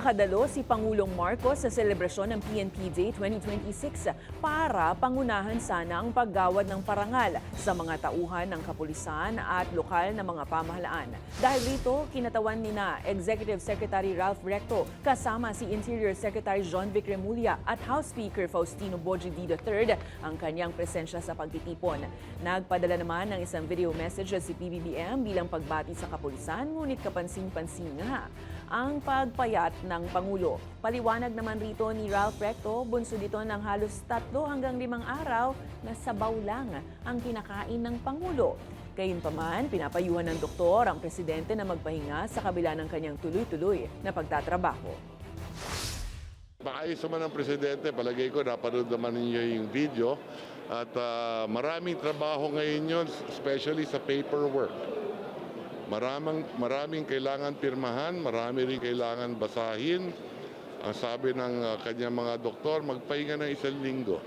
Nakadalo si Pangulong Marcos sa selebrasyon ng PNP Day 2026 para pangunahan sana ang paggawad ng parangal sa mga tauhan ng kapulisan at lokal na mga pamahalaan. Dahil rito, kinatawan ni na Executive Secretary Ralph Recto kasama si Interior Secretary John Vic Remulla at House Speaker Faustino Boji III ang kanyang presensya sa pagtitipon. Nagpadala naman ng isang video message si PBBM bilang pagbati sa kapulisan, ngunit kapansin-pansin nga ang pagpayat ng Pangulo. Paliwanag naman rito ni Ralph Recto, bunso dito ng halos 3 hanggang 5 araw na sabaw lang ang kinakain ng Pangulo. Gayunpaman, pinapayuhan ng doktor ang presidente na magpahinga sa kabila ng kanyang tuloy-tuloy na pagtatrabaho. Maayos naman ang presidente, palagay ko napanood naman ninyo yung video at maraming trabaho ngayon yun, especially sa paperwork. Maraming kailangan pirmahan, marami rin kailangan basahin. Ang sabi ng kanyang mga doktor, magpahinga ng 1 linggo.